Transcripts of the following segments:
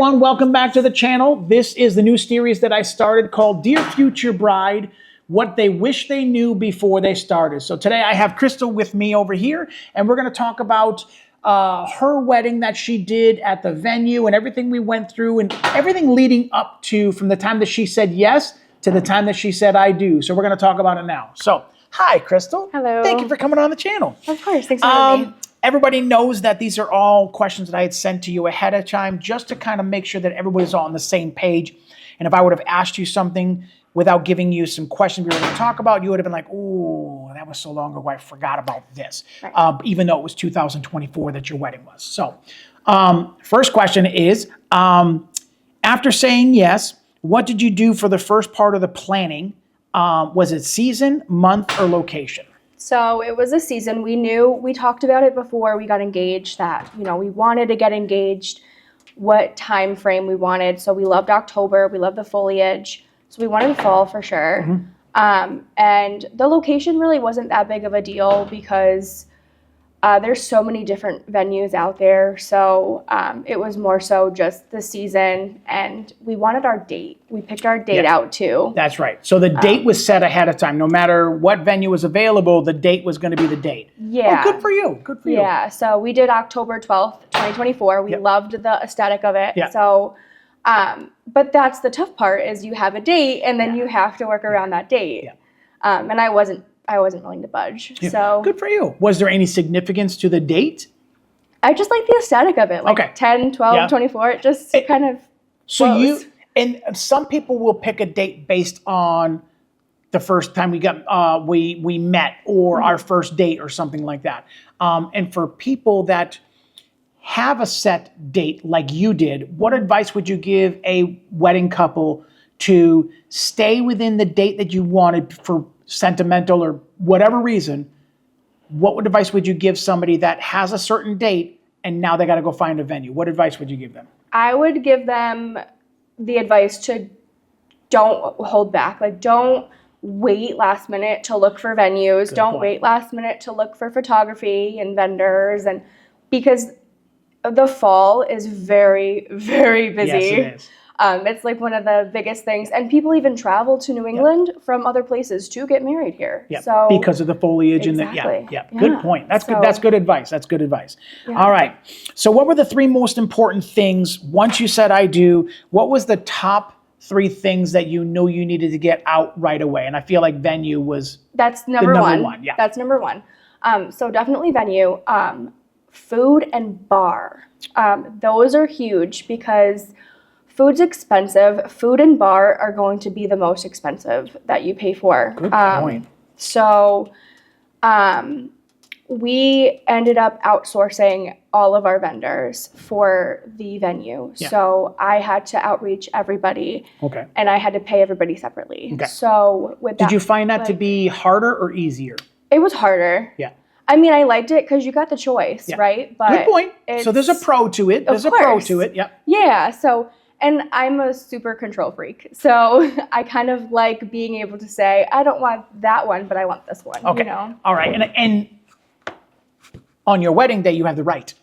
everyone, welcome back to the channel. This is the new series that I started called Dear Future Bride, What They Wish They Knew Before They Started. So today I have Crystal with me over here, and we're going to talk about her wedding that she did at the venue and everything we went through and everything leading up to from the time that she said yes to the time that she said I do. So we're going to talk about it now. So, hi, Crystal. Hello. Thank you for coming on the channel. Of course. Thanks for having me. Everybody knows that these are all questions that I had sent to you ahead of time just to kind of make sure that everybody's all on the same page. And if I would have asked you something without giving you some questions we were going to talk about, you would have been like, ooh, that was so long ago, I forgot about this. Right. Even though it was 2024 that your wedding was. So first question is, after saying yes, what did you do for the first part of the planning? Was it season, month, or location? So it was a season. We talked about it before we got engaged that, we wanted to get engaged, what time frame we wanted. So we loved October. We loved the foliage. So we wanted fall for sure. Mm-hmm. And the location really wasn't that big of a deal because there's so many different venues out there. So it was more so just the season, and we wanted our date. We picked our date out too. That's right. So the date was set ahead of time. No matter what venue was available, the date was going to be the date. Yeah. Oh, good for you. Good for you. Yeah. So we did October 12th, 2024. We loved the aesthetic of it. Yeah. So, but that's the tough part is you have a date and then you have to work around that date. Yeah. And I wasn't willing to budge. Yeah. So good for you. Was there any significance to the date? I just like the aesthetic of it. Like 10, 12, 24. It just kind of flows. And some people will pick a date based on the first time we met or our first date or something like that. And for people that have a set date like you did, what advice would you give a wedding couple to stay within the date that you wanted for sentimental or whatever reason? What advice would you give somebody that has a certain date and now they got to go find a venue? What advice would you give them? I would give them the advice to don't hold back. Like, don't wait last minute to look for venues. Good don't point. wait last minute to look for photography and vendors, and because the fall is very, very busy. Yes, it is. It's like one of the biggest things, and people even travel to New England from other places to get married here. Yeah, so because of the foliage and good point. That's good. That's good advice. That's good advice. Yeah. All right. So, what were the three most important things once you said I do? What was the top three things that you knew you needed to get out right away? And I feel like venue was number one. Yeah, that's number one. So definitely venue, food and bar. Those are huge because food's expensive. Food and bar are going to be the most expensive that you pay for. Good point. So we ended up outsourcing all of our vendors for the venue. Yeah. So I had to outreach everybody. Okay. And I had to pay everybody separately. Okay. So with that, did you find that to be harder or easier? It was harder. Yeah. I mean, I liked it because you got the choice, right? But good point. So there's a pro to it. There's a pro to it. Yep. Yeah. So, and I'm a super control freak. So I kind of like being able to say, I don't want that one, but I want this one. Okay. All right. And on your wedding day, you have the right.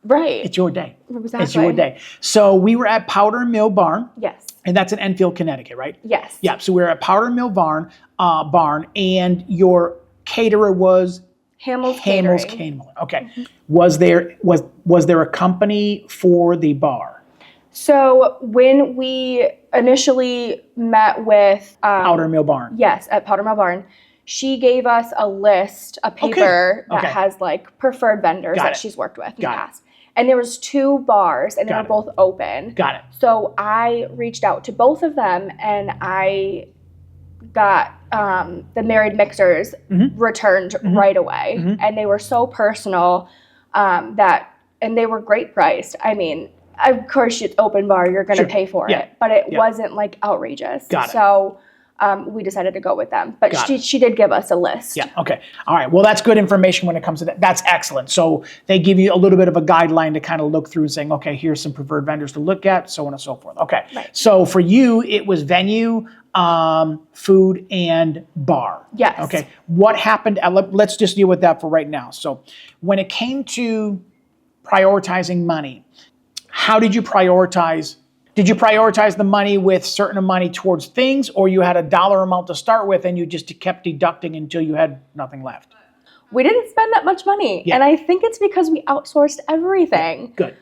Right. It's your day. Exactly. It's your day. So we were at Powder Mill Barn. Yes. And that's in Enfield, Connecticut, right? Yes. Yeah. So we were at Powder Mill Barn, and your caterer was Hamill's Catering. Okay. Mm-hmm. Was there a company for the bar? So when we initially met with Powder Mill Barn. Yes, at Powder Mill Barn, she gave us a list, a paper that has like preferred vendors that she's worked with in the past. And there was 2 bars and they were both open. Got it. So I reached out to both of them and I got the married mixers returned right away. Mm-hmm. And they were so personal and they were great priced. I mean, of course, it's open bar, you're going to pay for it, but it wasn't like outrageous. Got it. So we decided to go with them. But she did give us a list. Yeah, okay. All right. Well, that's good information when it comes to that. That's excellent. So they give you a little bit of a guideline to kind of look through saying, okay, here's some preferred vendors to look at, so on and so forth. Okay. Right. So for you, it was venue, food, and bar. Yes. Okay. What happened? Let's just deal with that for right now. So when it came to prioritizing money, how did you prioritize Did you prioritize the money with certain money towards things, or you had a dollar amount to start with and you just kept deducting until you had nothing left? We didn't spend that much money. Yeah. And I think it's because we outsourced everything. Good.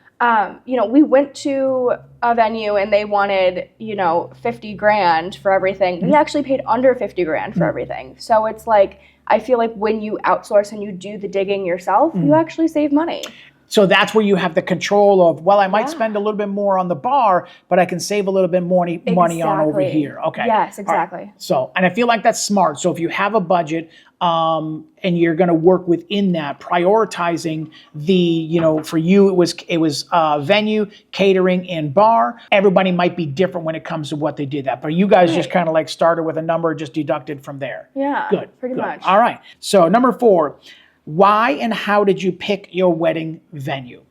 We went to a venue and they wanted, 50 grand for everything. We actually paid under 50 grand for everything. So it's like, I feel like when you outsource and you do the digging yourself, you actually save money. So that's where you have the control of, well, I might spend a little bit more on the bar, but I can save a little bit more money on over here. Okay. Yes, exactly. Right. So, and I feel like that's smart. So if you have a budget and you're going to work within that, prioritizing the, for you, it was venue, catering, and bar. Everybody might be different when it comes to what they did that. But you guys just kind of like started with a number, just deducted from there. Yeah. Good. Pretty much. All right. So number 4. Why and how did you pick your wedding venue?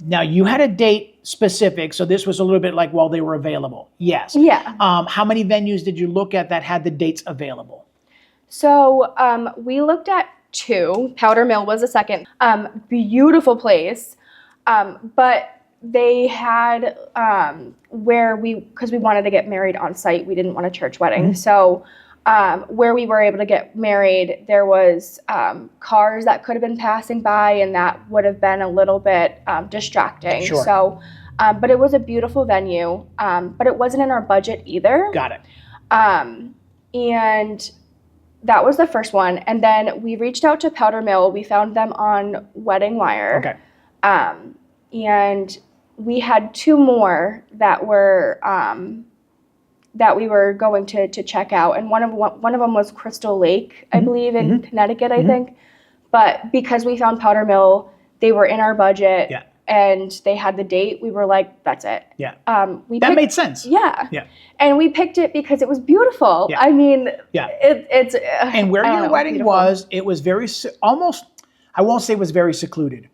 Now, you had a date specific, so this was a little bit like, well, they were available. Yes. Yeah. How many venues did you look at that had the dates available? So we looked at 2. Powder Mill was a second. Beautiful place. But they had because we wanted to get married on site, we didn't want a church wedding. So where we were able to get married, there was cars that could have been passing by, and that would have been a little bit distracting. Sure. So, but it was a beautiful venue, but it wasn't in our budget either. Got it. And that was the first one. And then we reached out to Powder Mill. We found them on Wedding Wire. Okay. And we had 2 more that were that we were going to check out, and one of them was Crystal Lake, I believe, in Connecticut, I think. But because we found Powder Mill, they were in our budget, and they had the date. We were like, that's it. Yeah. That made sense. Yeah. Yeah. And we picked it because it was beautiful. Yeah. I mean, Yeah. it's and where your wedding beautiful. was, it was very almost. I won't say it was very secluded,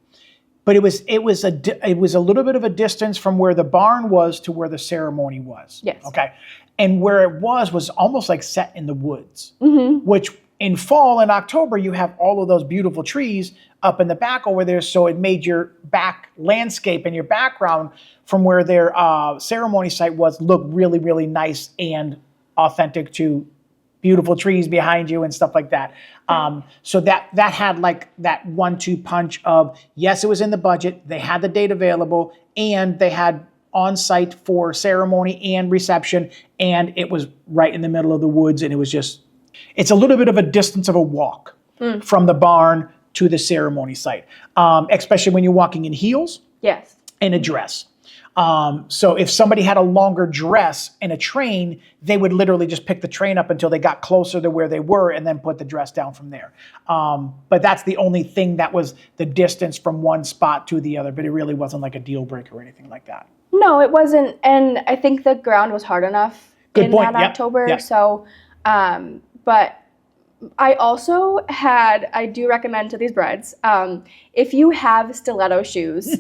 but it was a little bit of a distance from where the barn was to where the ceremony was. Yes. Okay. And where it was almost like set in the woods, which in fall and October, you have all of those beautiful trees up in the back over there. So it made your back landscape and your background from where their ceremony site was look really, really nice and authentic to beautiful trees behind you and stuff like that. So that had like that 1-2 punch of, yes, it was in the budget. They had the date available, and they had on site for ceremony and reception, and it was right in the middle of the woods, and it's a little bit of a distance of a walk from the barn to the ceremony site, especially when you're walking in heels and a dress. So if somebody had a longer dress and a train, they would literally just pick the train up until they got closer to where they were and then put the dress down from there. But that's the only thing that was the distance from one spot to the other, but it really wasn't like a deal breaker or anything like that. No, it wasn't. And I think the ground was hard enough in that October. Yep. So, but I also I do recommend to these brides, if you have stiletto shoes,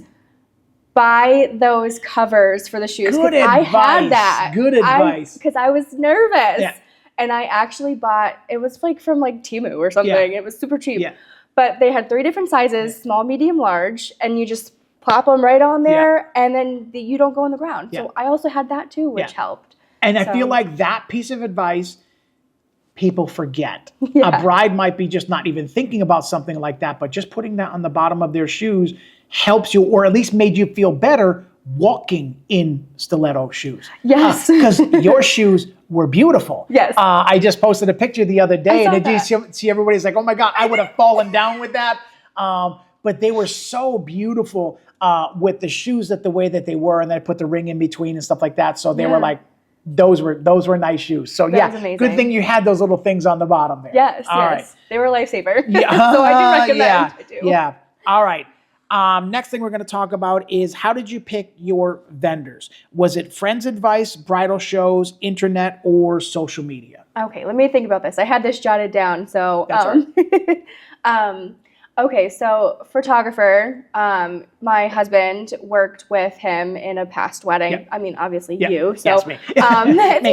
buy those covers for the shoes. Good advice. I had that. Good advice. Because I was nervous. Yeah. And I actually bought, it was like from like Temu or something. Yeah. It was super cheap. Yeah. But they had 3 different sizes, small, medium, large, and you just plop them right on there, and then you don't go on the ground. So I also had that too, which helped. And I feel like that piece of advice, people forget. A bride might be just not even thinking about something like that, but just putting that on the bottom of their shoes helps you, or at least made you feel better walking in stiletto shoes. Yes. Because your shoes were beautiful. Yes. I just posted a picture the other day, and that. you see everybody's like, oh my God, I would have fallen down with that. But they were so beautiful with the shoes the way that they were, and then I put the ring in between and stuff like that. So they were like, those were nice shoes. So good thing you had those little things on the bottom there. Yes, All right. They were a lifesaver. Yeah. So I do recommend. I do. Yeah. All right. Next thing we're going to talk about is, how did you pick your vendors? Was it friends' advice, bridal shows, internet, or social media? Okay, let me think about this. I had this jotted down. So That's right. Okay, so photographer, my husband worked with him in a past wedding. Yep. I mean, obviously Yep. you. So, Yes, me. it's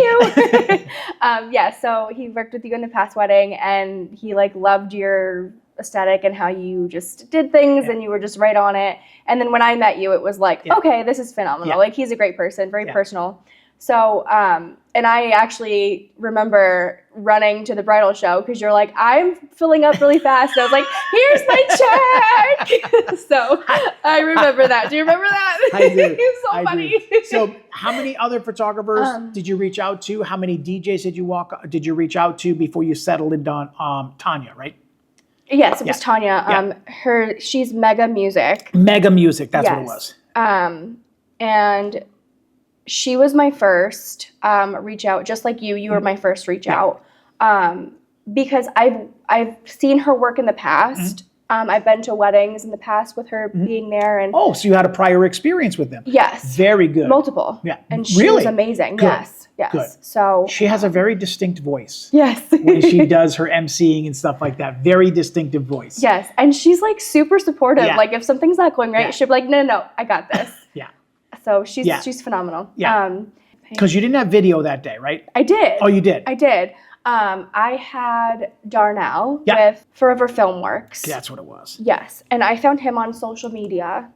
you. So he worked with you in the past wedding, and he loved your aesthetic and how you just did things and you were just right on it. And then when I met you, it was like, okay, this is phenomenal. Like, he's a great person, very personal. So, and I actually remember running to the bridal show because you're like, I'm filling up really fast. And I was like, here's my check. So I remember that. Do you remember that? I do. It's so funny. So how many other photographers did you reach out to? How many DJs did you reach out to before you settled in on Tanya, right? Yes, it was Tanya. She's Mega Music. Mega Music, that's what it was. And she was my first reach out, just like you. You were my first reach out, because I've seen her work in the past. I've been to weddings in the past with her being there, and so you had a prior experience with them. Yes, very good, multiple. Yeah, and she was amazing. Good. Yes, Good. So she has a very distinct voice. Yes, when she does her emceeing and stuff like that, very distinctive voice. Yes, and she's like super supportive. Yeah. Like if something's not going right, she'll be like, no, I got this. Yeah. So she's phenomenal. Yeah. Because you didn't have video that day, right? I did. Oh, you did? I did. I had Darnell with Forever Filmworks. That's what it was. Yes. And I found him on social media.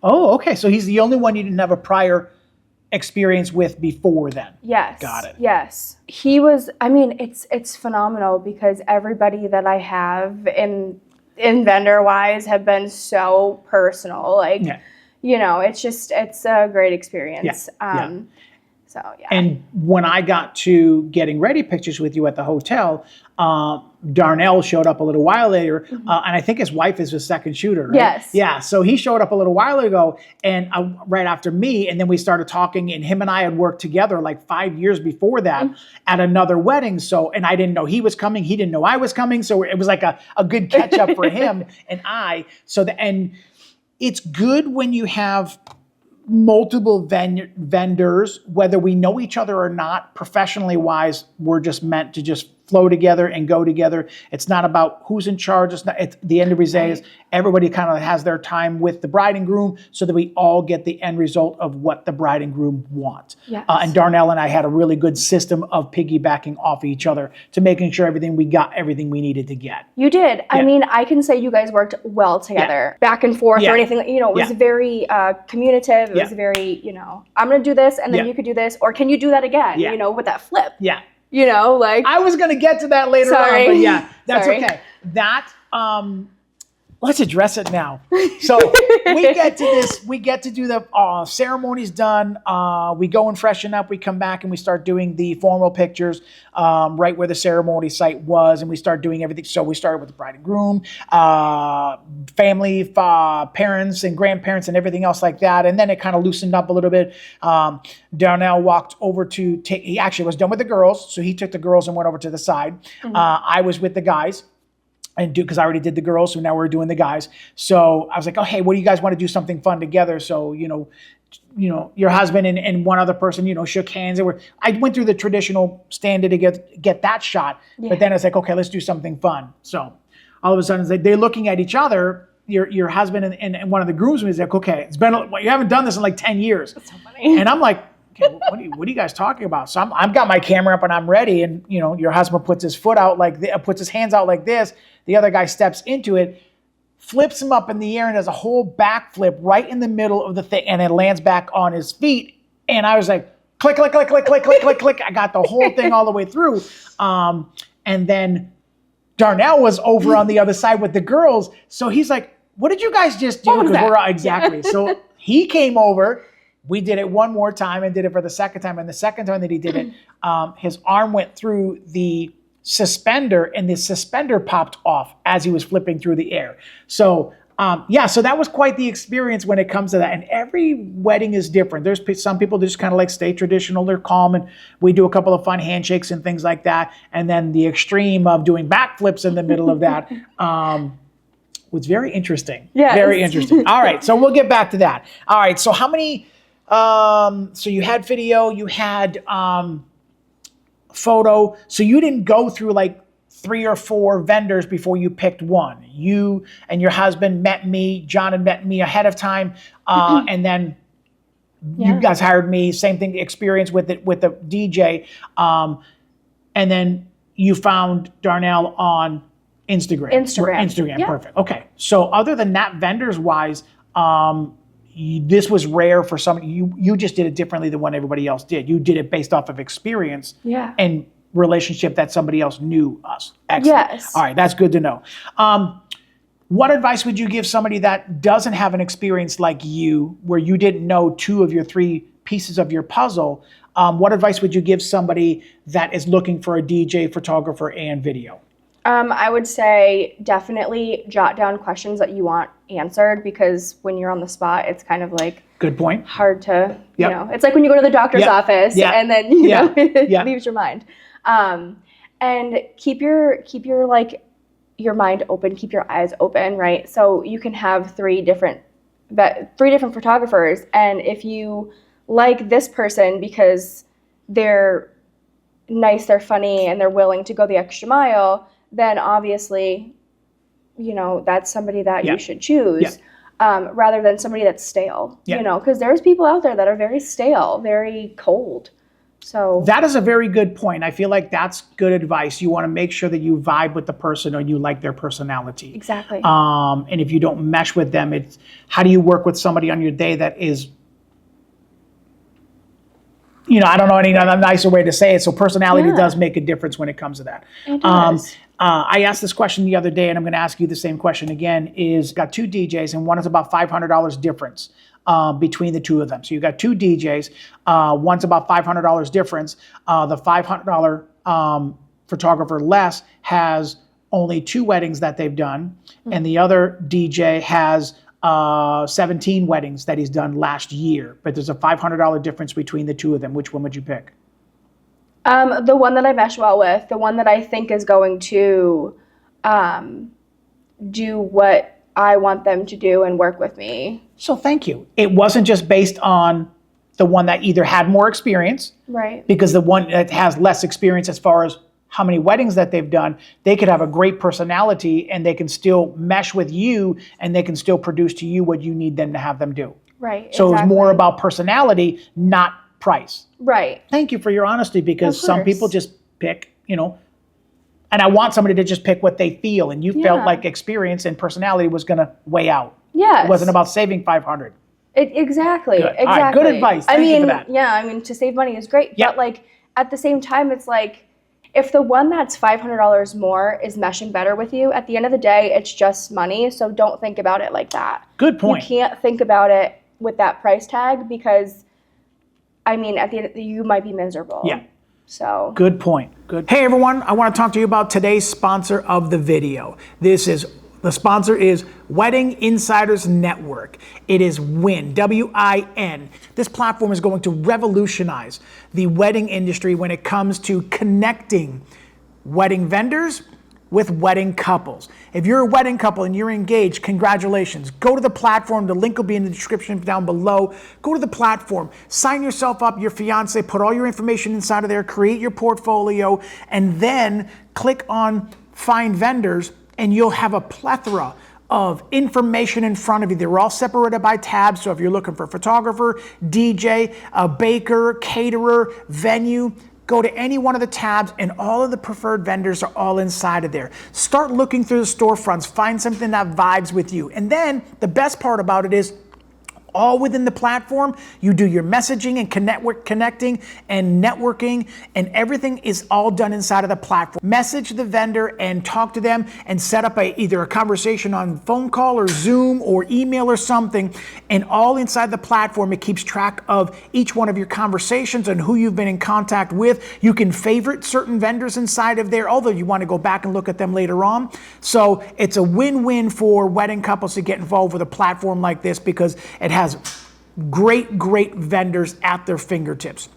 Oh, okay. So he's the only one you didn't have a prior experience with before then. Yes. Got it. Yes. He was, I mean, it's phenomenal because everybody that I have in vendor wise have been so personal. Like, you know, it's a great experience. So, yeah. And when I got to getting ready pictures with you at the hotel, Darnell showed up a little while later, and I think his wife is his second shooter, right? Yes. Yeah, so he showed up a little while ago, and right after me, and then we started talking, and him and I had worked together like 5 years before that at another wedding, and I didn't know he was coming, he didn't know I was coming, so it was like a good catch up for him and I. And it's good when you have multiple vendors, whether we know each other or not, professionally wise, we're just meant to just flow together and go together. It's not about who's in charge. It's the end of the day is everybody kind of has their time with the bride and groom so that we all get the end result of what the bride and groom want. Yes. And Darnell and I had a really good system of piggybacking off each other to making sure we got everything we needed to get. You did. I mean, I can say you guys worked well together, back and forth or anything. You know, it was very communicative. It was very, you know, I'm going to do this and then you could do this, or can you do that again? You know, with that flip. Yeah. You know, like I was going to get to that later on, but yeah, that's okay. That let's address it now. So we get to do the ceremony's done. We go and freshen up. We come back and we start doing the formal pictures right where the ceremony site was, and we start doing everything. So we started with the bride and groom, family, parents and grandparents and everything else like that. And then it kind of loosened up a little bit. Darnell walked over he actually was done with the girls. So he took the girls and went over to the side. I was with the guys. Because I already did the girls, so now we're doing the guys. So I was like, oh, hey, what do you guys want to do something fun together? So, you know, your husband and one other person, you know, shook hands. I went through the traditional standard to get that shot. But then I was like, okay, let's do something fun. So all of a sudden they're looking at each other, your husband and one of the groomsmen is like, okay, you haven't done this in like 10 years. That's so funny. And I'm like, okay, what are you guys talking about? So I've got my camera up and I'm ready. And, you know, your husband puts his foot out puts his hands out like this. The other guy steps into it, flips him up in the air and does a whole backflip right in the middle of the thing and then lands back on his feet. And I was like, click, click, click, click, click, click, click, click. I got the whole thing all the way through. And then Darnell was over on the other side with the girls. So he's like, what did you guys just do? Exactly. So he came over. We did it one more time and did it for the second time. And the second time that he did it, his arm went through the suspender and the suspender popped off as he was flipping through the air. So, so that was quite the experience when it comes to that. And every wedding is different. There's some people that just kind of like stay traditional. They're calm and we do a couple of fun handshakes and things like that. And then the extreme of doing backflips in the middle of that was very interesting. Yes. Very interesting. All right. So we'll get back to that. All right. So how many... so you had video, you had photo. So you didn't go through like 3 or 4 vendors before you picked one. You and your husband met me. John had met me ahead of time, and then you guys hired me. Same thing, experience with the DJ, and then you found Darnell on Instagram. Instagram. Yeah. Perfect. Okay. So other than that, vendors wise, this was rare for somebody. You just did it differently than what everybody else did. You did it based off of experience and relationship that somebody else knew us. Excellent. Yes. All right. That's good to know. What advice would you give somebody that doesn't have an experience like you, where you didn't know 2 of your 3 pieces of your puzzle? What advice would you give somebody that is looking for a DJ, photographer, and video? I would say definitely jot down questions that you want answered, because when you're on the spot, it's kind of like good point. Hard to, you know, it's like when you go to the doctor's office and then, you know, it leaves your mind. And keep your like your mind open, keep your eyes open, right? So you can have 3 different photographers, and if you like this person because they're nice, they're funny, and they're willing to go the extra mile, then obviously, you know, that's somebody that you should choose, rather than somebody that's stale, you know, because there's people out there that are very stale, very cold. So that is a very good point. I feel like that's good advice. You want to make sure that you vibe with the person or you like their personality. Exactly. And if you don't mesh with them, it's how do you work with somebody on your day that is, you know, I don't know any nicer way to say it. So personality does make a difference when it comes to that. It does. I asked this question the other day, and I'm going to ask you the same question again. Got 2 DJs, and one is about $500 difference between the 2 of them. So you got 2 DJs. One's about $500 difference. The $500 photographer less has only 2 weddings that they've done, and the other DJ has 17 weddings that he's done last year. But there's a $500 difference between the 2 of them. Which one would you pick? The one that I mesh well with, the one that I think is going to do what I want them to do and work with me. So thank you. It wasn't just based on the one that either had more experience, right? Because the one that has less experience as far as how many weddings that they've done, they could have a great personality and they can still mesh with you and they can still produce to you what you need them to have them do. Right. So It was more about personality, not price. Right. Thank you for your honesty, because some people just pick, you know, and I want somebody to just pick what they feel, and you felt like experience and personality was going to weigh out. Yes. It wasn't about saving $500. Exactly. Good. Exactly. All right, good advice. Thank you for that. Yeah, I mean, to save money is great, but like at the same time, it's like if the one that's $500 more is meshing better with you, at the end of the day, it's just money. So don't think about it like that. Good point. You can't think about it with that price tag, because I mean, at the end, you might be miserable. Yeah. So. Good point. Good. Hey everyone, I want to talk to you about today's sponsor of the video. The sponsor is Wedding Insiders Network. It is WIN, W-I-N. This platform is going to revolutionize the wedding industry when it comes to connecting wedding vendors with wedding couples. If you're a wedding couple and you're engaged, congratulations. Go to the platform. The link will be in the description down below. Go to the platform, sign yourself up, your fiance, put all your information inside of there, create your portfolio, and then click on Find Vendors, and you'll have a plethora of information in front of you. They're all separated by tabs. So if you're looking for a photographer, DJ, a baker, caterer, venue, go to any one of the tabs and all of the preferred vendors are all inside of there. Start looking through the storefronts, find something that vibes with you. And then the best part about it is all within the platform, you do your messaging and connecting and networking, and everything is all done inside of the platform. Message the vendor and talk to them and set up either a conversation on phone call or Zoom or email or something, and all inside the platform. It keeps track of each one of your conversations and who you've been in contact with. You can favorite certain vendors inside of there, although you want to go back and look at them later on. So it's a win-win for wedding couples to get involved with a platform like this, because it has great vendors at their fingertips.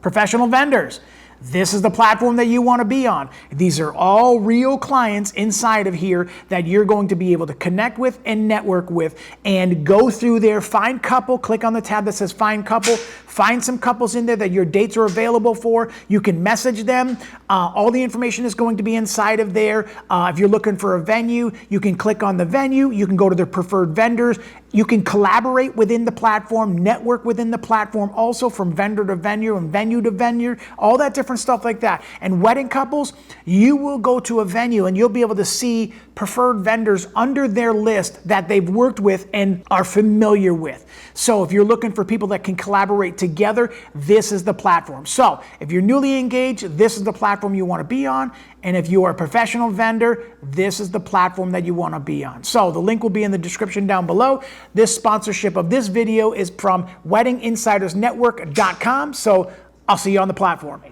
Professional vendors. This is the platform that you want to be on. These are all real clients inside of here that you're going to be able to connect with and network with, and go through there, find couple, click on the tab that says find couple, find some couples in there that your dates are available for. You can message them. All the information is going to be inside of there. If you're looking for a venue, you can click on the venue. You can go to their preferred vendors. You can collaborate within the platform, network within the platform, also from vendor to venue and venue to venue, all that different different stuff like that. And wedding couples, you will go to a venue and you'll be able to see preferred vendors under their list that they've worked with and are familiar with. So if you're looking for people that can collaborate together, this is the platform. So if you're newly engaged, this is the platform you want to be on. And if you are a professional vendor, this is the platform that you want to be on. So the link will be in the description down below. This sponsorship of this video is from weddinginsidersnetwork.com. So I'll see you on the platform.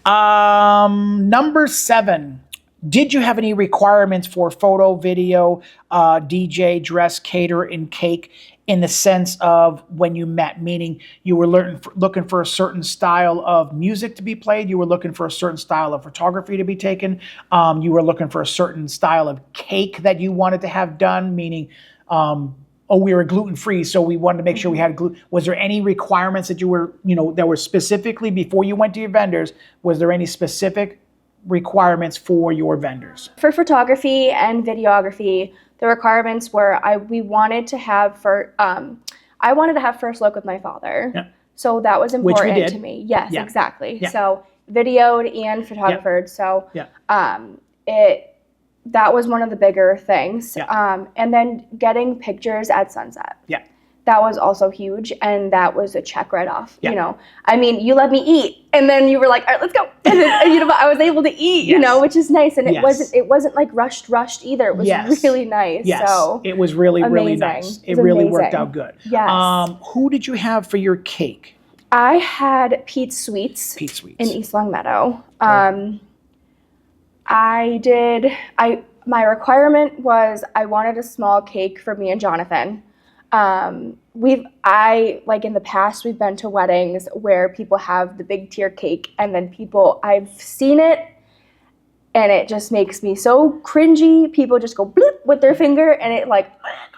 Number 7. Did you have any requirements for photo, video, DJ, dress, cater, and cake in the sense of when you met? Meaning you were looking for a certain style of music to be played. You were looking for a certain style of photography to be taken. You were looking for a certain style of cake that you wanted to have done, meaning, we were gluten-free, so we wanted to make sure we had gluten. Was there any requirements that you were, that were specifically before you went to your vendors? Was there any specific requirements for your vendors? For photography and videography, the requirements were we wanted to have I wanted to have first look with my father. Yeah. So that was important to me. Yes, yeah. Exactly. Yeah. So videoed and photographed. Yeah. So that was one of the bigger things. Yeah. And then getting pictures at sunset. Yeah. That was also huge, and that was a check right off. Yeah. I mean, you let me eat, and then you were like, "All right, let's go." And then, I was able to eat, yes. Which is nice, and it wasn't like rushed either. It was really nice. Yes, so it was really nice. It really worked out good. Yes. Who did you have for your cake? I had Pete's Sweets. In East Longmeadow. My requirement was I wanted a small cake for me and Jonathan. In the past, we've been to weddings where people have the big tier cake, and then I've seen it, and it just makes me so cringy. People just go bloop with their finger, and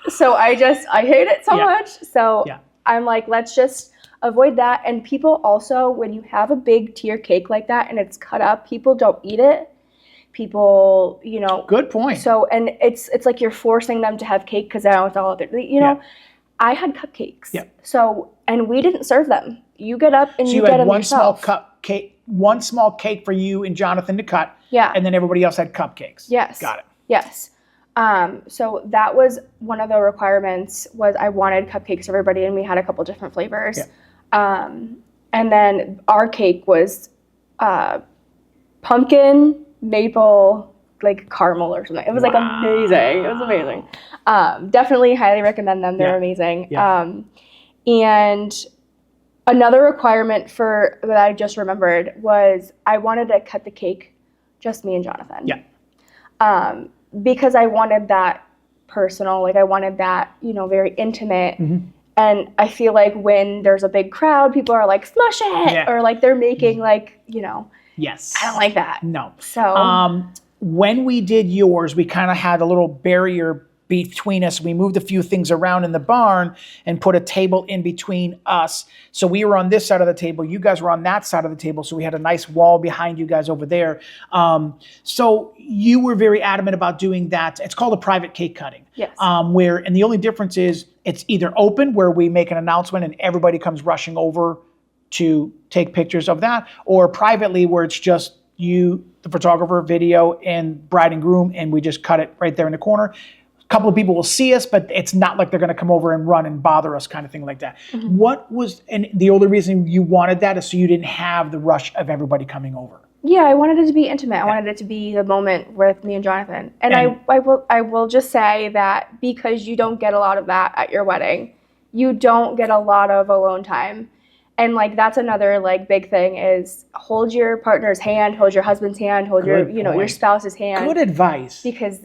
so I hate it so much. So I'm like, let's just avoid that. And people also, when you have a big tier cake like that and it's cut up, people don't eat it. People, Good point. So, and it's like you're forcing them to have cake because I don't all of it, I had cupcakes. Yeah. So, and we didn't serve them. You get up and you get them yourself. One small cake for you and Jonathan to cut. Yeah. And then everybody else had cupcakes. Yes. Got it. Yes. So that was one of the requirements was I wanted cupcakes for everybody, and we had a couple different flavors. Yeah. And then our cake was pumpkin, maple, like caramel or something. It was amazing. It was amazing. Definitely highly recommend them. They're amazing. Yeah. And another requirement that I just remembered was I wanted to cut the cake just me and Jonathan. Yeah. Because I wanted that personal, I wanted that, very intimate. Mm-hmm. And I feel like when there's a big crowd, people are like, smush it, or they're making Yes. I don't like that. No. So when we did yours, we kind of had a little barrier between us. We moved a few things around in the barn and put a table in between us. So we were on this side of the table. You guys were on that side of the table. So we had a nice wall behind you guys over there. So you were very adamant about doing that. It's called a private cake cutting. Yes. And the only difference is it's either open where we make an announcement and everybody comes rushing over to take pictures of that, or privately where it's just you, the photographer, video, and bride and groom, and we just cut it right there in the corner. A couple of people will see us, but it's not like they're going to come over and run and bother us, kind of thing like that. Mm-hmm. And the only reason you wanted that is so you didn't have the rush of everybody coming over. Yeah, I wanted it to be intimate. I wanted it to be the moment with me and Jonathan. And I will just say that because you don't get a lot of that at your wedding, you don't get a lot of alone time. And that's another big thing is hold your partner's hand, hold your husband's hand, hold your spouse's hand. Good advice. Because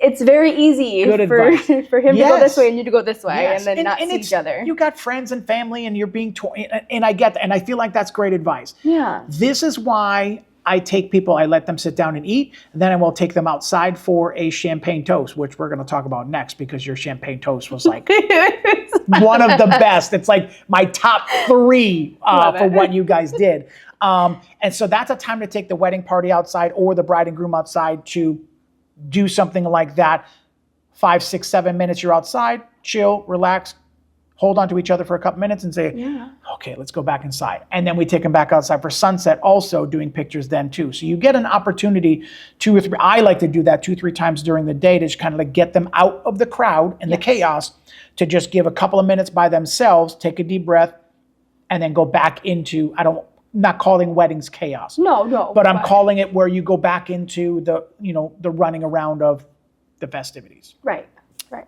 it's very easy for him to go this way and you to go this way and then not see each other. You got friends and family and you're being and I get that. And I feel like that's great advice. Yeah. This is why I take people, I let them sit down and eat, and then I will take them outside for a champagne toast, which we're going to talk about next because your champagne toast was one of the best. It's my top 3 for what you guys did. And so that's a time to take the wedding party outside or the bride and groom outside to do something like that. 5, 6, 7 minutes, you're outside, chill, relax, hold on to each other for a couple minutes and say, Yeah. okay, let's go back inside. And then we take them back outside for sunset, also doing pictures then too. So you get an opportunity 2 or 3, I like to do that 2 or 3 times during the day to just kind of like get them out of the crowd and the chaos, to just give a couple of minutes by themselves, take a deep breath, and then go back into, not calling weddings chaos. No. But I'm calling it where you go back into the, the running around of the festivities. Right.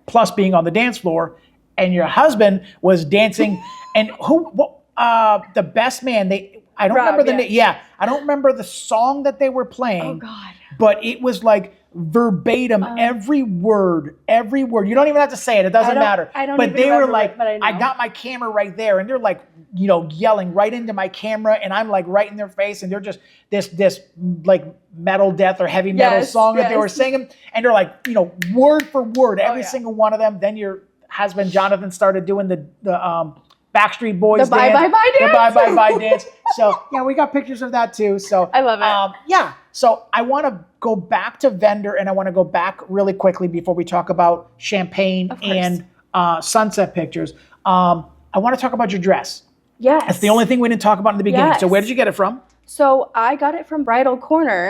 Plus being on the dance floor, and your husband was dancing, and the best man, I don't remember the name. Yeah, I don't remember the song that they were playing. Oh God. But it was like verbatim, every word. You don't even have to say it. It doesn't matter. I don't but even they were remember like, it, but I know. I got my camera right there, and they're like, yelling right into my camera, and I'm like right in their face, and they're just this like metal death or heavy metal song that they were singing, and they're like, word for word, every single one of them. Then your husband Jonathan started doing the Backstreet Boys the dance, bye bye dance. So yeah, we got pictures of that too. So I love it. Yeah. So I want to go back to vendor, and I want to go back really quickly before we talk about champagne and sunset pictures. I want to talk about your dress. Yes. That's the only thing we didn't talk about in the beginning. Yes. So where did you get it from? So I got it from Bridal Corner.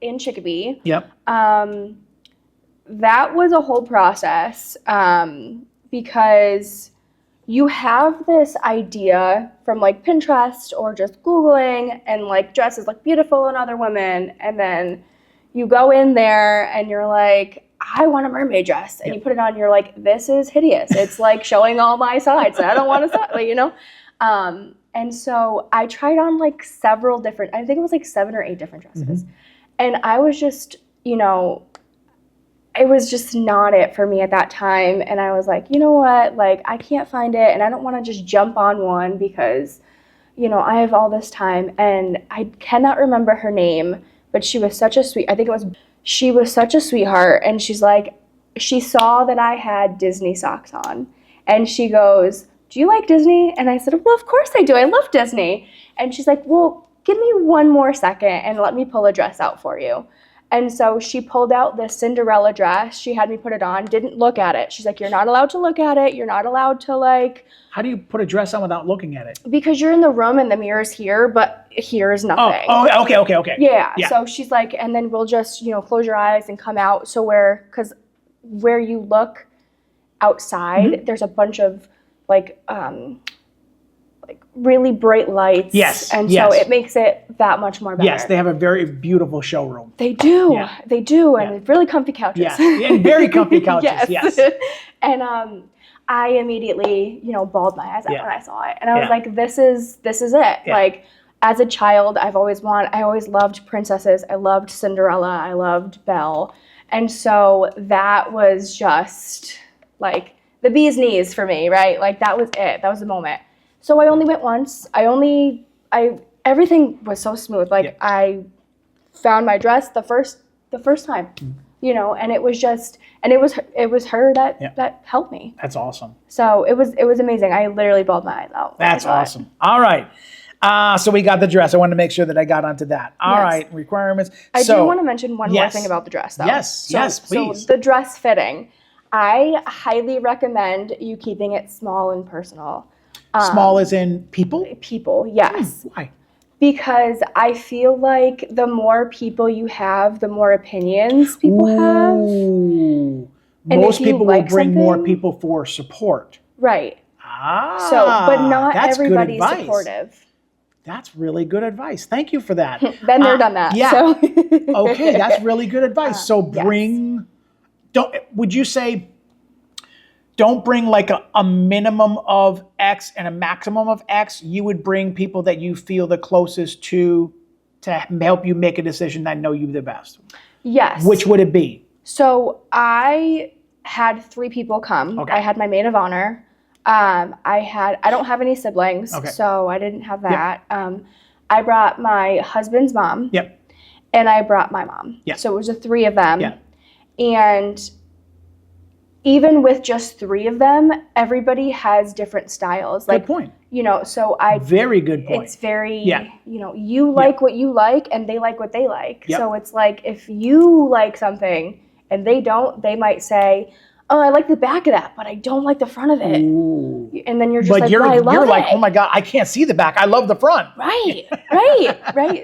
In Chicopee. Yep. That was a whole process because you have this idea from like Pinterest or just Googling, and like dresses look beautiful on other women, and then you go in there and you're like, I want a mermaid dress, and you put it on, you're like, this is hideous. It's like showing all my sides, and I don't want to, and so I tried on like several different, I think it was like 7 or 8 different dresses, and I was just, it was just not it for me at that time. And I was like, you know what, like I can't find it, and I don't want to just jump on one because, I have all this time. And I cannot remember her name, but she was such a she was such a sweetheart. And she's like, she saw that I had Disney socks on, and she goes, do you like Disney? And I said, well, of course I do. I love Disney. And she's like, well, give me one more second and let me pull a dress out for you. And so she pulled out this Cinderella dress. She had me put it on, didn't look at it. She's like, you're not allowed to look at it. You're not allowed to like... How do you put a dress on without looking at it? Because you're in the room and the mirror's here, but here is nothing. Oh, okay. Yeah. So she's like, and then we'll just, close your eyes and come out. So because where you look outside, there's a bunch of like really bright lights. Yes. And so it makes it that much more better. Yes, they have a very beautiful showroom. They do. Yeah. They do. And really comfy couches. Yes. And very comfy couches. yes. And I immediately, bawled my eyes out when I saw it. And I was like, this is it. Yeah. Like, as a child, I always loved princesses. I loved Cinderella. I loved Belle. And so that was just like the bee's knees for me, right? Like that was it. That was the moment. So I only went once. Everything was so smooth. Like I found my dress the first time, and it was her that helped me. That's awesome. So it was amazing. I literally bawled my eyes out. That's awesome. All right. So we got the dress. I wanted to make sure that I got onto that. All right. Requirements. I do want to mention one more thing about the dress though. Yes, please. So the dress fitting, I highly recommend you keeping it small and personal. Small as in people? People, yes. Why? Because I feel like the more people you have, the more opinions people have. And most people will bring more people for support. Right. But not everybody's supportive. That's really good advice. Thank you for that. Been there, done that. Yeah. So. Okay, that's really good advice. So would you say, don't bring like a minimum of X and a maximum of X. You would bring people that you feel the closest to help you make a decision that know you the best. Yes. Which would it be? So I had 3 people come. Okay. I had my maid of honor. I don't have any siblings, so I didn't have that. Yep. I brought my husband's mom. Yep. And I brought my mom. Yep. So it was the 3 of them. Yep. And even with just 3 of them, everybody has different styles. Good point. So very good point. It's very, you like what you like and they like what they like. Yep. So it's like if you like something and they don't, they might say, oh, I like the back of that, but I don't like the front of it. Ooh. And then you're just But like, you're, well, I love you're like, it. oh my God, I can't see the back. I love the front. Right.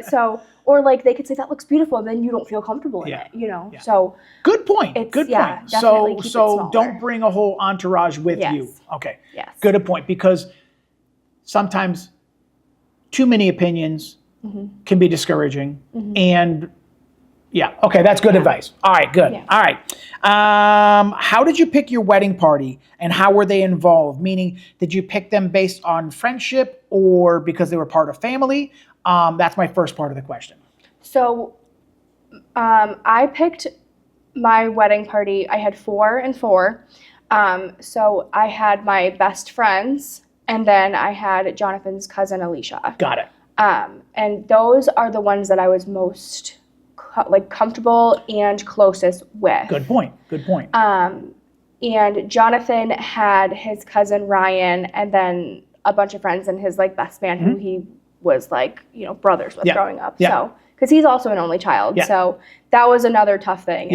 So, or like they could say that looks beautiful, and then you don't feel comfortable in it, Yeah. So good point. it's, Good yeah, point. definitely keep it So smaller. don't bring a whole entourage with Yes. you. Okay. Yes. Good point, because sometimes too many opinions can be discouraging, and yeah, okay, that's good advice. All right, good. Yeah. All right. How did you pick your wedding party, and how were they involved? Meaning, did you pick them based on friendship or because they were part of family? That's my first part of the question. So I picked my wedding party. I had 4 and 4. So I had my best friends, and then I had Jonathan's cousin Alicia. Got it. And those are the ones that I was most comfortable and closest with. Good point. Good point. And Jonathan had his cousin Ryan, and then a bunch of friends, and his best man who he was brothers with growing up. Yeah. So because he's also an only child, so that was another tough thing.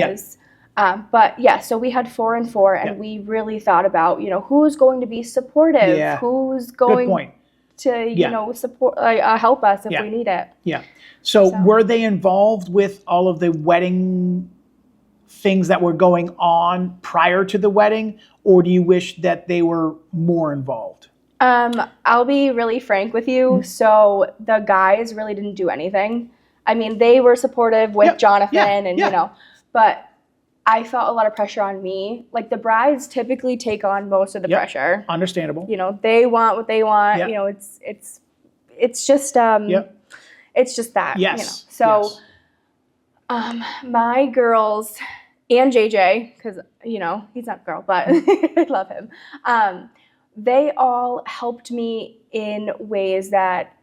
But yeah, so we had 4 and 4, and we really thought about who's going to be supportive, who's going to support, help us if we need it. Yeah. So were they involved with all of the wedding things that were going on prior to the wedding, or do you wish that they were more involved? I'll be really frank with you. So the guys really didn't do anything. I mean, they were supportive with Jonathan and, but I felt a lot of pressure on me. Like the brides typically take on most of the pressure. Understandable. They want what they want. It's just it's just that. Yes. So my girls and JJ, because he's not a girl, but I love him. They all helped me in ways that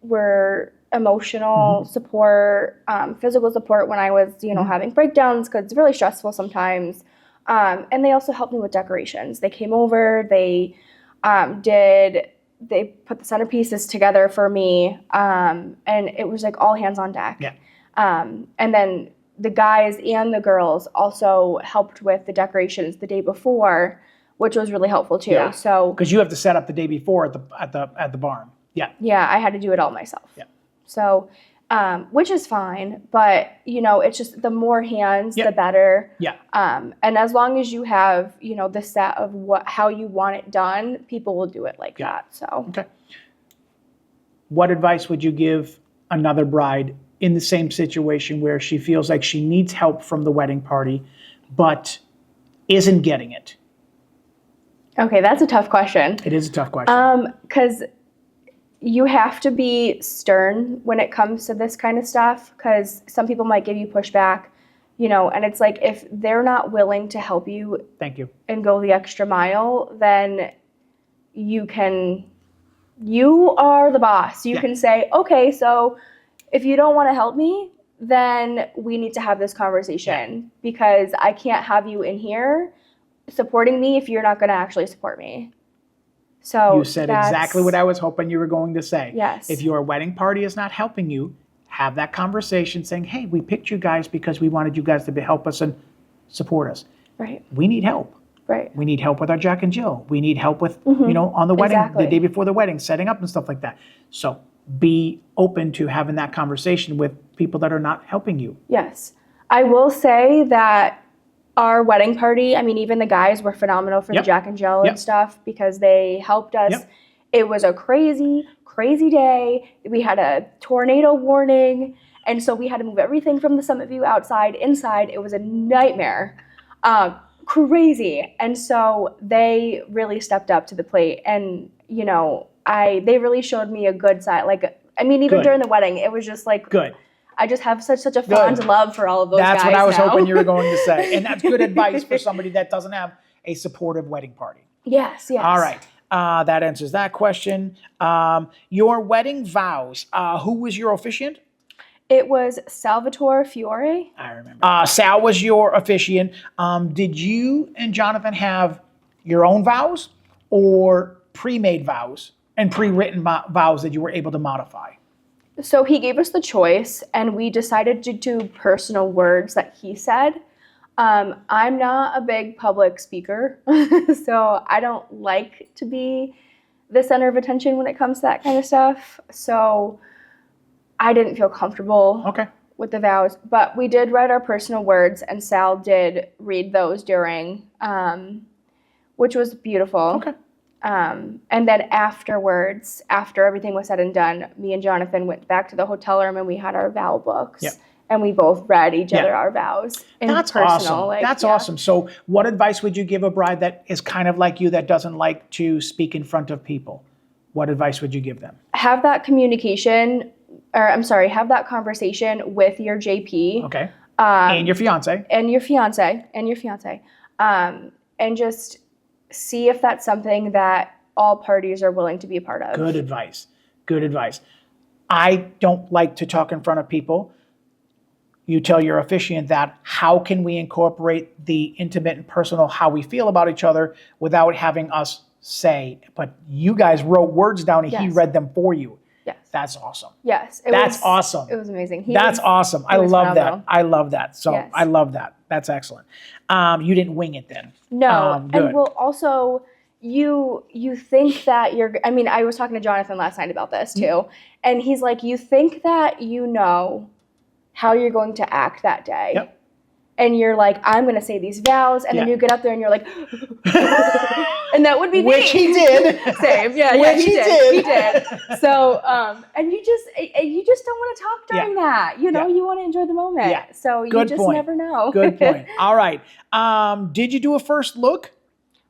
were emotional support, physical support when I was, having breakdowns because it's really stressful sometimes. And they also helped me with decorations. They came over, they put the centerpieces together for me, and it was all hands on deck. Yeah. And then the guys and the girls also helped with the decorations the day before, which was really helpful too. Yeah. So because you have to set up the day before at the barn. Yeah. Yeah, I had to do it all myself. Yeah. So, which is fine, but it's just the more hands, the better. Yeah. And as long as you have, the set of how you want it done, people will do it like that. So. Okay. What advice would you give another bride in the same situation where she feels like she needs help from the wedding party, but isn't getting it? Okay, that's a tough question. It is a tough question. Because you have to be stern when it comes to this kind of stuff, because some people might give you pushback, and it's like if they're not willing to help you, thank you, and go the extra mile, then you are the boss. You can say, okay, so if you don't want to help me, then we need to have this conversation because I can't have you in here supporting me if you're not going to actually support me. So you said exactly what I was hoping you were going to say. Yes. If your wedding party is not helping you, have that conversation saying, hey, we picked you guys because we wanted you guys to help us and support us. Right. We need help. Right. We need help with our Jack and Jill. We need help with, on the wedding, the day before the wedding, setting up and stuff like that. So be open to having that conversation with people that are not helping you. Yes. I will say that our wedding party, I mean, even the guys were phenomenal for the Jack and Jill and stuff because they helped us. It was a crazy, crazy day. We had a tornado warning. And so we had to move everything from the Summit View outside, inside. It was a nightmare. Crazy. And so they really stepped up to the plate. And, they really showed me a good side. Even during the wedding, it was just good. I just have such a fond love for all of those guys. That's what I was hoping you were going to say. And that's good advice for somebody that doesn't have a supportive wedding party. Yes. All right. That answers that question. Your wedding vows. Who was your officiant? It was Salvatore Fiore. I remember. Sal was your officiant. Did you and Jonathan have your own vows or pre-made vows and pre-written vows that you were able to modify? So he gave us the choice, and we decided to do personal words that he said. I'm not a big public speaker, so I don't like to be the center of attention when it comes to that kind of stuff. So I didn't feel comfortable Okay. with the vows, but we did write our personal words, and Sal did read those during, which was beautiful. Okay. And then afterwards, after everything was said and done, me and Jonathan went back to the hotel room and we had our vow books. Yep. And we both read each other our vows in That's personal. awesome. That's awesome. So what advice would you give a bride that is kind of like you, that doesn't like to speak in front of people? What advice would you give them? Have that have that conversation with your JP. Okay. And your fiance. And just see if that's something that all parties are willing to be a part of. Good advice. Good advice. I don't like to talk in front of people. You tell your officiant that. How can we incorporate the intimate and personal, how we feel about each other, without having us say? But you guys wrote words down and he read them for you. Yes. That's awesome. Yes. That's awesome. It was amazing. That's awesome. I love phenomenal. that. I love that. So Yes. I love that. That's excellent. You didn't wing it then. No. Good. And well, also, you think that I was talking to Jonathan last night about this too. And he's like, you think that you know how you're going to act that day. Yep. And you're like, I'm going to say these vows. And then you get up there and you're like, and that would be me. Which he did. Same. Yeah, Which he did. He did. So, and you just don't want to talk during that. You know, you want to enjoy the moment. Yeah. So you just never know. Good point. All right. Did you do a first look?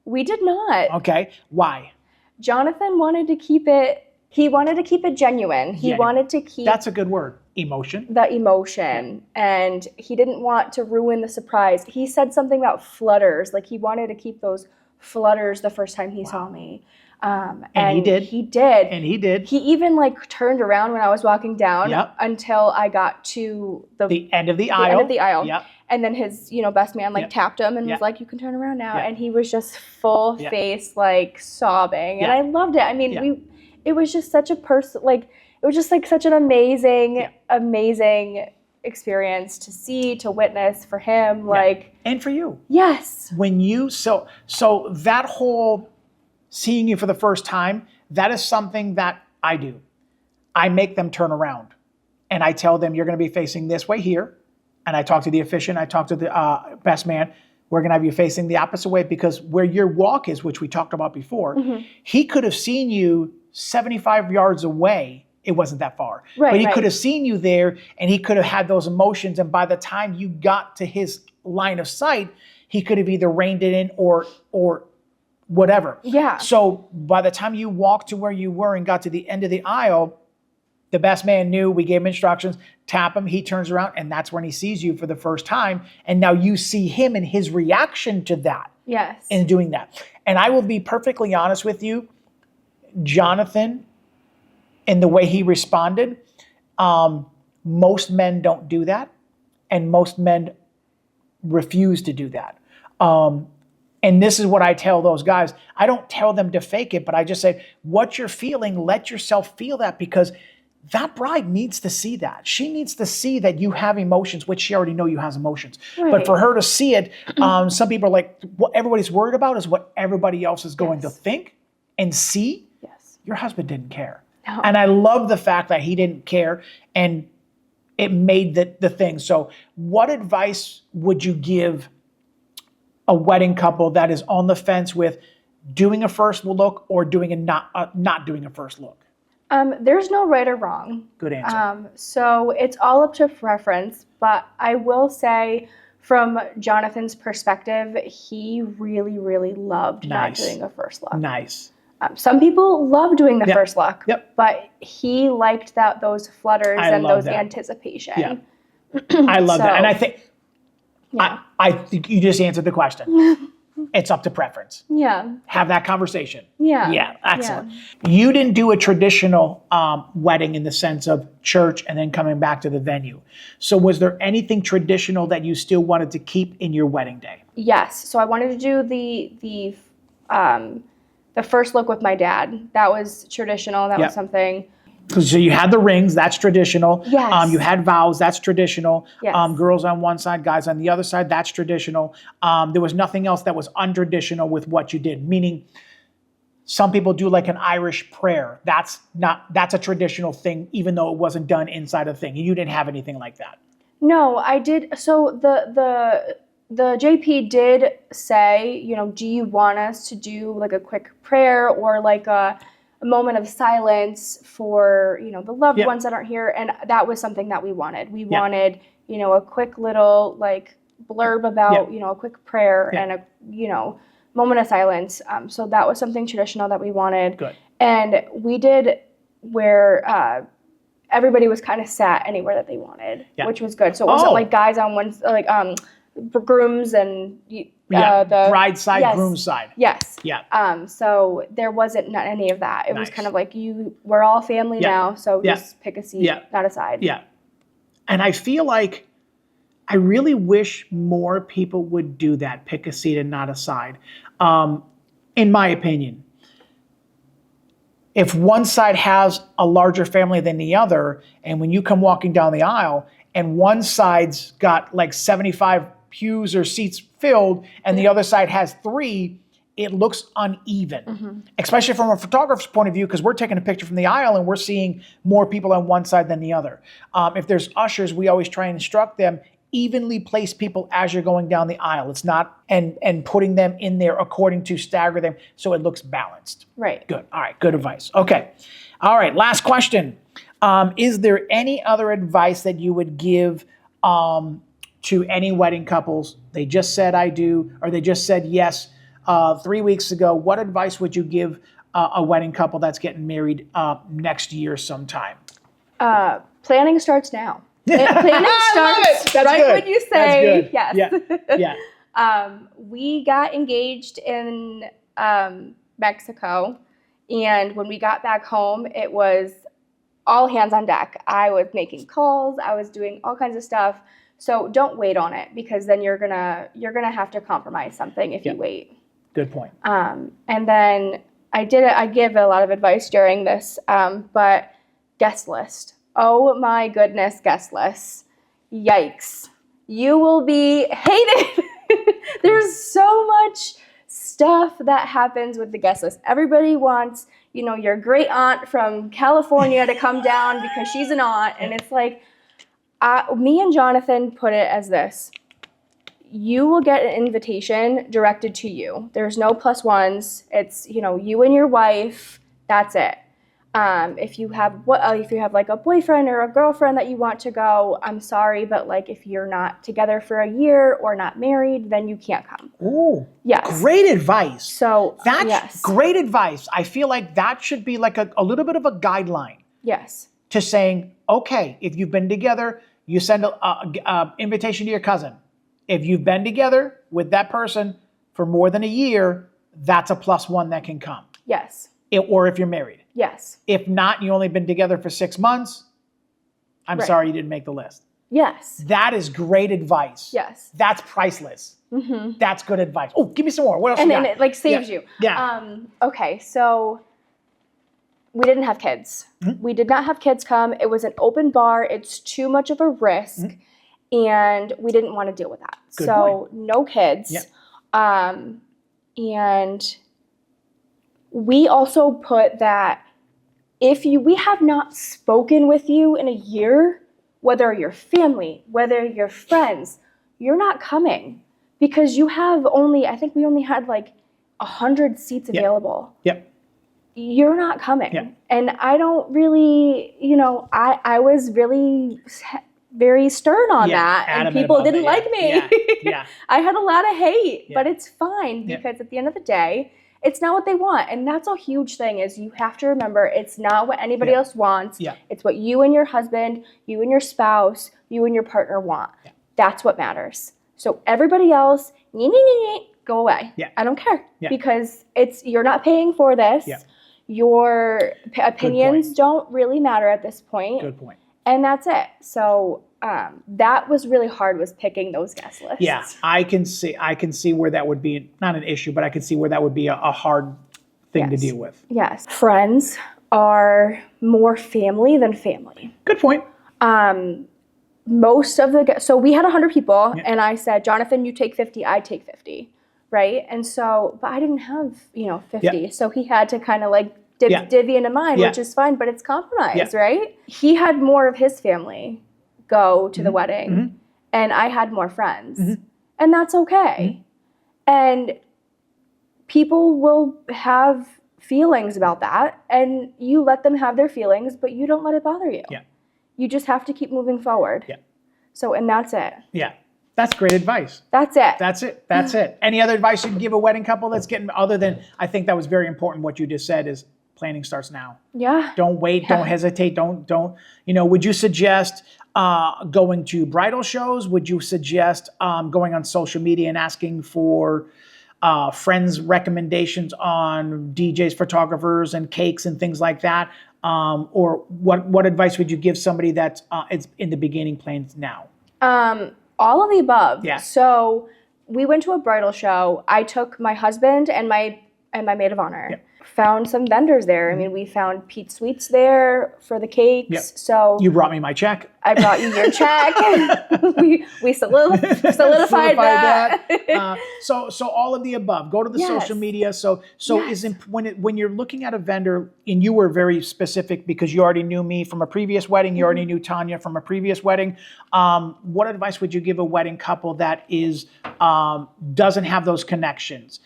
We did not. Okay. Why? Jonathan wanted to keep it. He wanted to keep it genuine. He wanted to keep. That's a good word. Emotion. The emotion. And he didn't want to ruin the surprise. He said something about flutters. Like he wanted to keep those flutters the first time he saw me. And he did. He did. And he did. He even turned around when I was walking down until I got to the end of the aisle. The end of the aisle. Yep. And then his, best man tapped him and was like, you can turn around now. And he was just full face, sobbing. And I loved it. I mean, it was just such a it was just such an amazing experience to see, to witness for him. And for you. Yes. When you, so that whole seeing you for the first time, that is something that I do. I make them turn around and I tell them, you're going to be facing this way here. And I talk to the officiant, I talk to the best man. We're going to have you facing the opposite way, because where your walk is, which we talked about before, he could have seen you 75 yards away. It wasn't that far. Right, but he could have seen you there and he could have had those emotions. And by the time you got to his line of sight, he could have either reined it in or whatever. Yeah. So by the time you walked to where you were and got to the end of the aisle, the best man knew, we gave him instructions, tap him, he turns around, and that's when he sees you for the first time. And now you see him and his reaction to that. Yes. In doing that. And I will be perfectly honest with you, Jonathan, in the way he responded, most men don't do that. And most men refuse to do that. And this is what I tell those guys. I don't tell them to fake it, but I just say, what you're feeling, let yourself feel that, because that bride needs to see that. She needs to see that you have emotions, which she already know you has emotions. Right. But for her to see it, some people are like, what everybody's worried about is what everybody else is going to think and see. Yes. Your husband didn't care. No. And I love the fact that he didn't care and it made the thing. So what advice would you give a wedding couple that is on the fence with doing a first look or doing not doing a first look? There's no right or wrong. Good answer. So it's all up to preference, but I will say from Jonathan's perspective, he really, really loved not doing a first look. Nice. Some people love doing the first look, but he liked those flutters and those anticipation. Yeah. I love that. And I think, I think you just answered the question. It's up to preference. Yeah. Have that conversation. Yeah. Yeah. Excellent. Yeah. You didn't do a traditional wedding in the sense of church and then coming back to the venue. So was there anything traditional that you still wanted to keep in your wedding day? Yes. So I wanted to do the first look with my dad. That was traditional. That was something. So you had the rings, that's traditional. Yes. You had vows, that's traditional. Yes. Girls on one side, guys on the other side, that's traditional. There was nothing else that was untraditional with what you did, meaning some people do like an Irish prayer. That's a traditional thing, even though it wasn't done inside a thing. You didn't have anything like that. No, I did. So the JP did say, you know, do you want us to do like a quick prayer or like a moment of silence for, you know, the loved ones that aren't here? And that was something that we wanted. We wanted, you know, a quick little like blurb about, you know, a quick prayer and a, you know, moment of silence. So that was something traditional that we wanted. Good. And we did where everybody was kind of sat anywhere that they wanted, which was good. So it wasn't like guys on one, like grooms and the bride side, groom side. Yes. Yeah. So there wasn't any of that. It was kind of like we're all family now, so just pick a seat, not a side. Yeah. And I feel like I really wish more people would do that, pick a seat and not a side. In my opinion, if one side has a larger family than the other, and when you come walking down the aisle and one side's got like 75 pews or seats filled and the other side has 3, it looks uneven, especially from a photographer's point of view, because we're taking a picture from the aisle and we're seeing more people on one side than the other. If there's ushers, we always try and instruct them, evenly place people as you're going down the aisle. It's not, and putting them in there according to stagger them so it looks balanced. Right. Good. All right. Good advice. Okay. All right. Last question. Is there any other advice that you would give to any wedding couples? They just said I do, or they just said yes 3 weeks ago. What advice would you give a wedding couple that's getting married next year sometime? Planning starts now. Planning starts when you say yes. Yeah. We got engaged in Mexico, and when we got back home, it was all hands on deck. I was making calls. I was doing all kinds of stuff. So don't wait on it, because then you're gonna have to compromise something if you wait. Good point. And then I give a lot of advice during this, but guest list. Oh my goodness, guest list. Yikes. You will be hated. There's so much stuff that happens with the guest list. Everybody wants, you know, your great aunt from California to come down because she's an aunt. And it's like, me and Jonathan put it as this. You will get an invitation directed to you. There's no plus ones. It's, you know, you and your wife. That's it. If you have like a boyfriend or a girlfriend that you want to go, I'm sorry, but like if you're not together for a year or not married, then you can't come. Ooh, yes, great advice. So that's great advice. I feel like that should be like a little bit of a guideline. Yes. To saying, okay, if you've been together, you send a invitation to your cousin. If you've been together with that person for more than a year, that's a +1 that can come. Yes. Or if you're married. Yes. If not, you only been together for 6 months, I'm sorry you didn't make the list. Yes. That is great advice. Yes. That's priceless. Mm-hmm. That's good advice. Oh, give me some more. What else and you got? And it like saves you. Yeah. Okay, so we didn't have kids. Mm-hmm. We did not have kids come. It was an open bar. It's too much of a risk. Mm-hmm. And we didn't want to deal with that. Good so point. No kids. Yep. And we also put that if we have not spoken with you in a year, whether you're family, whether you're friends, you're not coming, because you have I think we only had like 100 seats available. Yep. You're not coming. Yep. And I don't really, I was really very stern on that, and people didn't like me. Yeah. I had a lot of hate, but it's fine, because at the end of the day, it's not what they want. And that's a huge thing, is you have to remember it's not what anybody else wants. Yeah. It's what you and your husband, you and your spouse, you and your partner want. Yeah. That's what matters. So everybody else, go away. Yeah. I don't care, because you're not paying for this. Yeah. Your opinions don't really matter at this point. Good point. And that's it. So that was really hard, was picking those guest lists. Yeah, I can see where that would be not an issue, but I can see where that would be a hard thing to deal with. Yes. Friends, are more family than family. Good point. Most of so we had 100 people, and I said, Jonathan, you take 50, I take 50, right? And so, but I didn't have, 50, so he had to kind of like divvy into mine, which is fine, but it's compromise, right? He had more of his family go to the wedding, and I had more friends, and that's okay. And people will have feelings about that, and you let them have their feelings, but you don't let it bother you. You just have to keep moving forward. So, and that's it. That's great advice. That's it. That's it. Any other advice you'd give a wedding couple that's getting, other than, I think that was very important what you just said, is planning starts now. Don't wait, don't hesitate, don't, would you suggest going to bridal shows? Would you suggest going on social media and asking for friends' recommendations on DJs, photographers, and cakes and things like that? Or what advice would you give somebody that's it's in the beginning plans now? All of the above. So we went to a bridal show. I took my husband and my maid of honor. Found some vendors there. I mean, we found Pete Sweets there for the cakes. So you brought me my check. I brought you your check. we solidified that. So all of the above. Go to the social media. So when you're looking at a vendor, and you were very specific because you already knew me from a previous wedding, you already knew Tanya from a previous wedding. What advice would you give a wedding couple that is doesn't have those connections?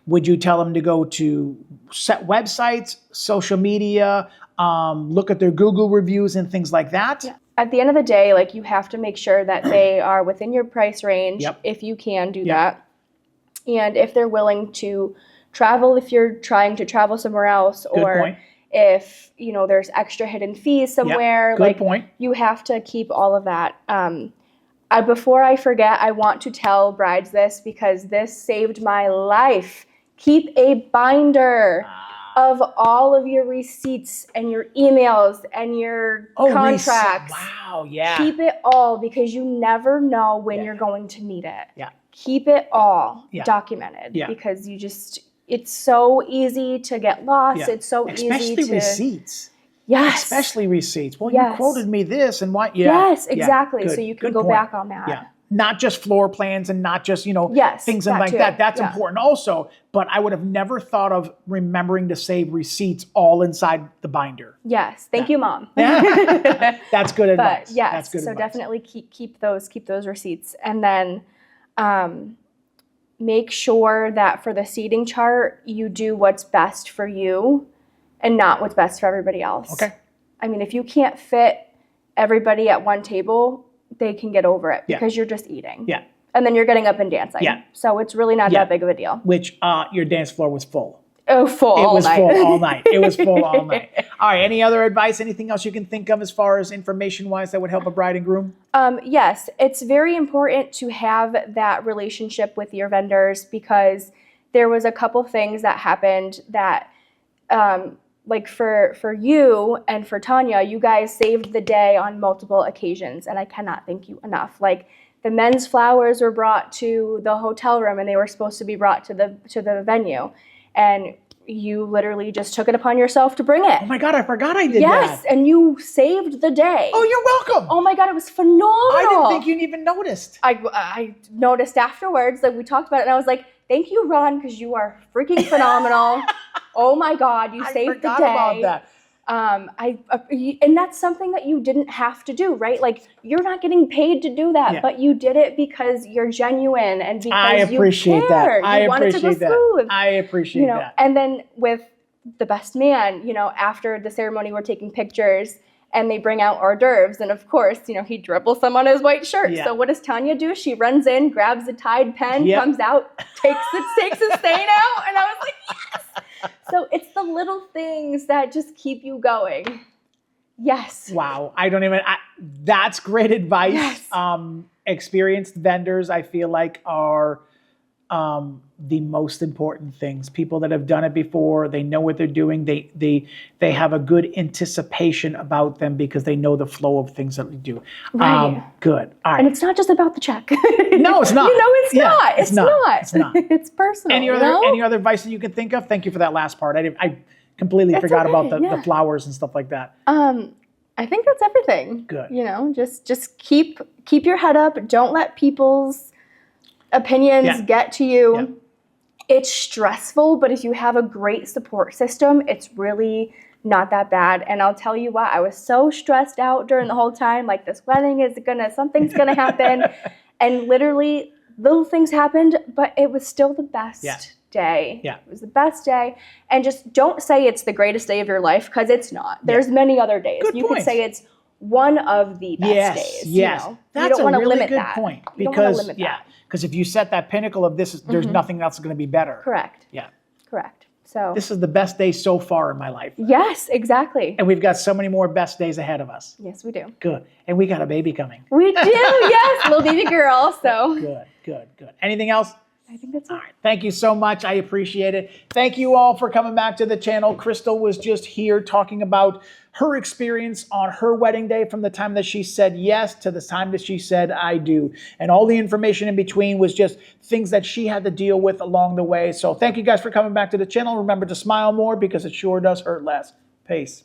Would you tell them to go to set websites, social media, look at their Google reviews and things like that? At the end of the day, like, you have to make sure that they are within your price range, if you can do that. And if they're willing to travel, if you're trying to travel somewhere else, or if, there's extra hidden fees somewhere, you have to keep all of that. Before I forget, I want to tell brides this because this saved my life. Keep a binder of all of your receipts and your emails and your contracts. Keep it all, because you never know when you're going to need it. Keep it all documented, because it's so easy to get lost. It's so easy to... Especially receipts. Especially receipts. Well, you quoted me this and what? Yes, exactly. So you can go back on that. Not just floor plans and not just, things and like that. That's important also. But I would have never thought of remembering to save receipts all inside the binder. Yes. Thank you, Mom. That's good advice. But yes, that's good so advice. Definitely keep those receipts. And then make sure that for the seating chart, you do what's best for you and not what's best for everybody else. Okay. I mean, if you can't fit everybody at one table, they can get over it because you're just eating. And then you're getting up and dancing. So it's really not that big of a deal. Which your dance floor was full. Oh, full all night. It was full all night. It was full all night. All right. Any other advice? Anything else you can think of as far as information-wise that would help a bride and groom? Yes. It's very important to have that relationship with your vendors, because there was a couple things that happened that, like for you and for Tanya, you guys saved the day on multiple occasions, and I cannot thank you enough. Like, the men's flowers were brought to the hotel room, and they were supposed to be brought to the venue, and you literally just took it upon yourself to bring it. Oh my God, I forgot I did that. Yes, and you saved the day. Oh, you're welcome. Oh my God, it was phenomenal. I didn't think you even noticed. I noticed afterwards, like, we talked about it, and I was like, thank you, Ron, because you are freaking phenomenal. Oh my God, you saved the day. I forgot about that. And that's something that you didn't have to do, right? Like, you're not getting paid to do that, but you did it because you're genuine and because you cared. I appreciate that. I appreciate that. And then with the best man, after the ceremony, we're taking pictures and they bring out hors d'oeuvres. And of course, he dribbles some on his white shirt. So what does Tanya do? She runs in, grabs a Tide pen, comes out, takes the stain out. And I was like, yes. So it's the little things that just keep you going. Yes. Wow. That's great advice. Yes. Experienced vendors, I feel like, are the most important things. People that have done it before, they know what they're doing. They have a good anticipation about them because they know the flow of things that we do. Right. Good. All right. And it's not just about the check. No, it's not. It's not. It's not. It's not. It's personal. Any other advice that you can think of? Thank you for that last part. completely It's forgot about okay, the flowers and stuff like that. I think that's everything. Good. You know, just keep your head up. Don't let people's opinions get to you. Yeah. It's stressful, but if you have a great support system, it's really not that bad. And I'll tell you what, I was so stressed out during the whole time, like this wedding is something's gonna happen. And literally little things happened, but it was still the best day. Yeah. It was the best day. And just don't say it's the greatest day of your life, because it's not. There's many other days. Good you point. could say it's one of the best days. Yes, You know? that's you don't want a to really limit good that. point. You don't want to Because limit that. because if you set that pinnacle of this, there's nothing else going to be better. Correct. Yeah. Correct. So This is the best day so far in my life. yes, exactly. And we've got so many more best days ahead of us. Yes, we do. Good. And we got a baby coming. We do, yes, little baby girl. So Good. Anything else? I think that's it. All right. Thank you so much. I appreciate it. Thank you all for coming back to the channel. Crystal was just here talking about her experience on her wedding day, from the time that she said yes to the time that she said I do. And all the information in between was just things that she had to deal with along the way. So thank you guys for coming back to the channel. Remember to smile more, because it sure does hurt less. Peace.